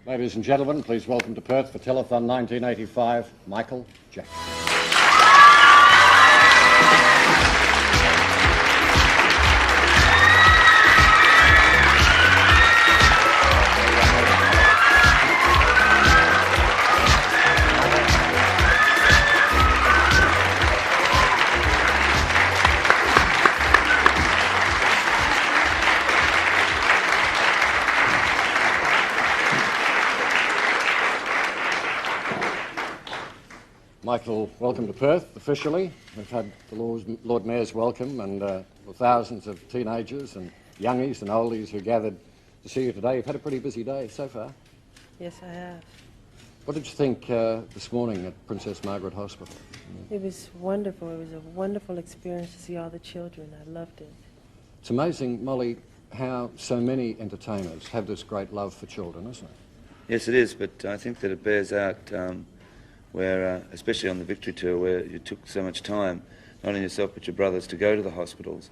Ladies and gentlemen, please welcome to Perth for Telethon 1985, Michael Jackson. Michael, welcome to Perth, officially. We've had the Lord Mayor's welcome and thousands of teenagers and youngies and oldies who gathered to see you today. You've had a pretty busy day so far. Yes, I have. What did you think this morning at Princess Margaret Hospital? It was wonderful. It was a wonderful experience to see all the children. I loved it. It's amazing, Molly, how so many entertainers have this great love for children, isn't it? Yes, it is, but I think that it bears out where, especially on the Victory Tour, where you took so much time, not only yourself but your brothers, to go to the hospitals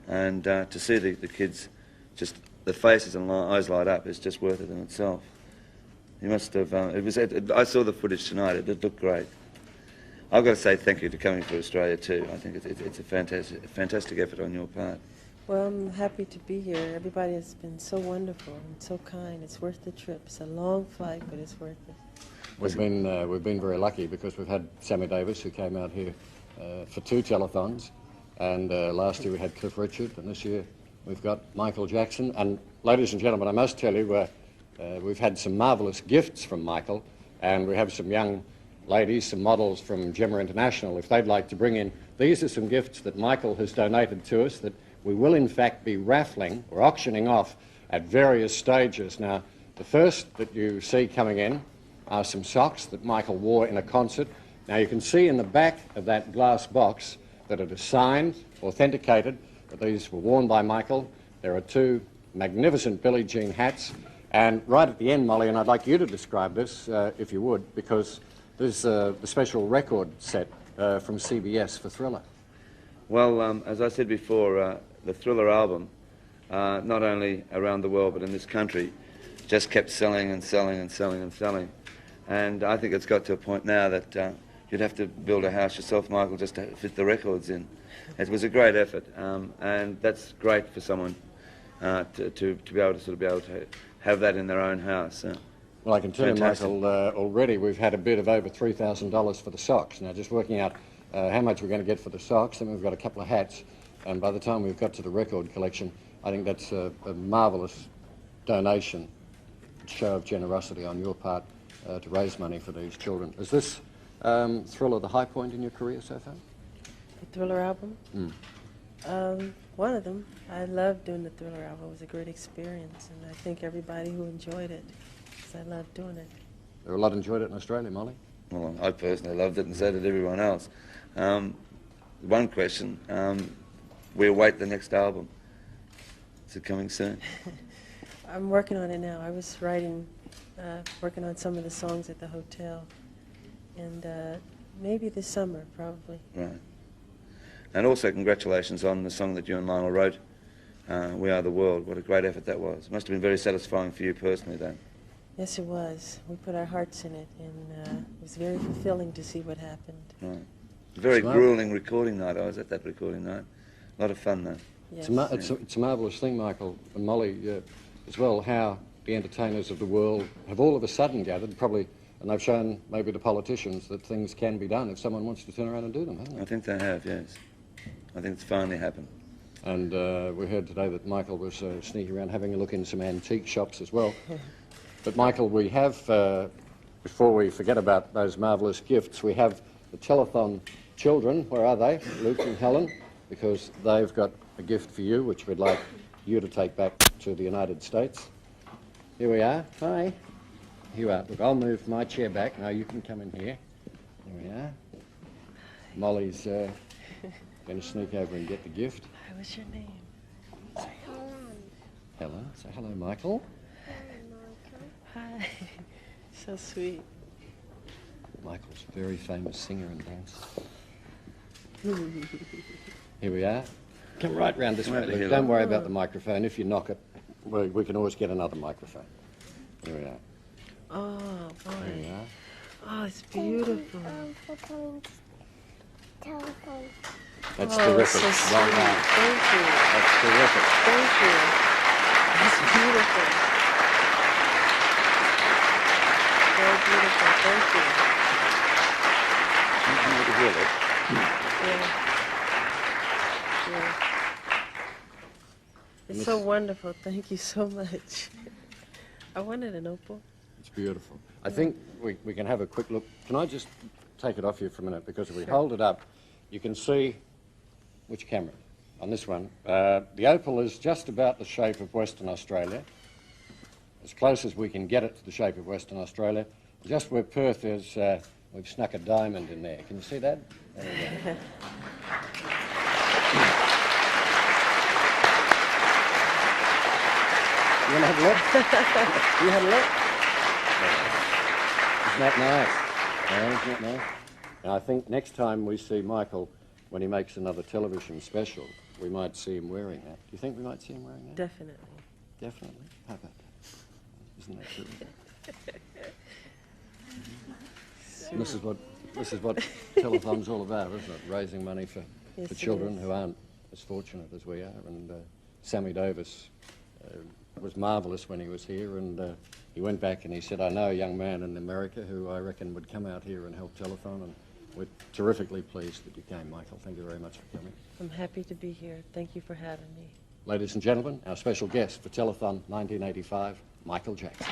and to see the kids, just the faces and eyes light up is just worth it in itself. You must have, I saw the footage tonight, it looked great. I've got to say thank you to coming for Australia too. I think it's a fantastic effort on your part. Well, I'm happy to be here. Everybody has been so wonderful and so kind. It's worth the trip. It's a long flight, but it's worth it. We've been very lucky because we've had Sammy Davis, who came out here for 2 telethons, and last year we had Cliff Richard, and this year we've got Michael Jackson. And ladies and gentlemen, I must tell you, we've had some marvellous gifts from Michael, and we have some young ladies, some models from Gemma International, if they'd like to bring in. These are some gifts that Michael has donated to us that we will in fact be raffling or auctioning off at various stages. Now, the first that you see coming in are some socks that Michael wore in a concert. Now you can see in the back of that glass box that it is signed, authenticated, that these were worn by Michael. There are 2 magnificent Billie Jean hats. And right at the end, Molly, and I'd like you to describe this, if you would, because this is the special record set from CBS for Thriller. Well, as I said before, the Thriller album, not only around the world but in this country, just kept selling and selling and selling and selling. And I think it's got to a point now that you'd have to build a house yourself, Michael, just to fit the records in. It was a great effort, and that's great for someone to be able to have that in their own house. Well, I can tell you, Michael, already we've had a bid of over $3,000 for the socks. Now, just working out how much we're going to get for the socks, then we've got a couple of hats, and by the time we've got to the record collection, I think that's a marvellous donation, show of generosity on your part to raise money for these children. Is this Thriller the high point in your career so far? The Thriller album? One of them. I loved doing the Thriller album. It was a great experience, and I thank everybody who enjoyed it, because I loved doing it. There were a lot enjoyed it in Australia, Molly. Well, I personally loved it, and so did everyone else. One question, we await the next album. Is it coming soon? I'm working on it now. I was working on some of the songs at the hotel, and maybe this summer, probably. Right. And also congratulations on the song that you and Lionel wrote, We Are the World. What a great effort that was. It must have been very satisfying for you personally, then. Yes, it was. We put our hearts in it, and it was very fulfilling to see what happened. Right. Very grueling recording night. I was at that recording night. A lot of fun, though. Yes. It's a marvellous thing, Michael and Molly, as well, how the entertainers of the world have all of a sudden gathered, probably, and they've shown maybe to politicians that things can be done if someone wants to turn around and do them, haven't they? I think they have, yes. I think it's finally happened. And we heard today that Michael was sneaking around having a look in some antique shops as well. But Michael, we have, before we forget about those marvellous gifts, we have the Telethon children. Where are they? Luke and Helen, because they've got a gift for you, which we'd like you to take back to the United States. Here we are. Hi. Here we are. Look, I'll move my chair back. Now you can come in here. Here we are. Molly's going to sneak over and get the gift. What's your name? Hello. Say hello, Michael. Hi. So sweet. Michael's a very famous singer and dancer. Here we are. Come right round this way. Luke. Don't worry about the microphone. If you knock it, we can always get another microphone. Here we are. Oh, There boy. you are. Oh, it's beautiful. For playing telephone. That's Oh, it's terrific. so Well sweet. done. Thank you. That's terrific. Thank you. That's beautiful. Very beautiful. Thank you. You need to hear that. Yeah. Yeah. It's so wonderful. Thank you so much. I wanted an opal. It's beautiful. I think we can have a quick look. Can I just take it off you for a minute? Because if we Sure. hold it up, you can see which camera? On this one. The opal is just about the shape of Western Australia, as close as we can get it to the shape of Western Australia. Just where Perth is, we've snuck a diamond in there. Can you see that? There we go. You want to have a look? You have a look? Isn't that nice? Yeah, isn't that nice? And I think next time we see Michael, when he makes another television special, we might see him wearing that. Do you think we might see him wearing that? Definitely. Definitely. How about that? Isn't that true? And this is what Telethon's all about, isn't it? Raising money for Yes, it children is. who aren't as fortunate as we are. And Sammy Davis was marvellous when he was here, and he went back and he said, I know a young man in America who I reckon would come out here and help Telethon, and we're terrifically pleased that you came, Michael. Thank you very much for coming. I'm happy to be here. Thank you for having me. Ladies and gentlemen, our special guest for Telethon 1985, Michael Jackson.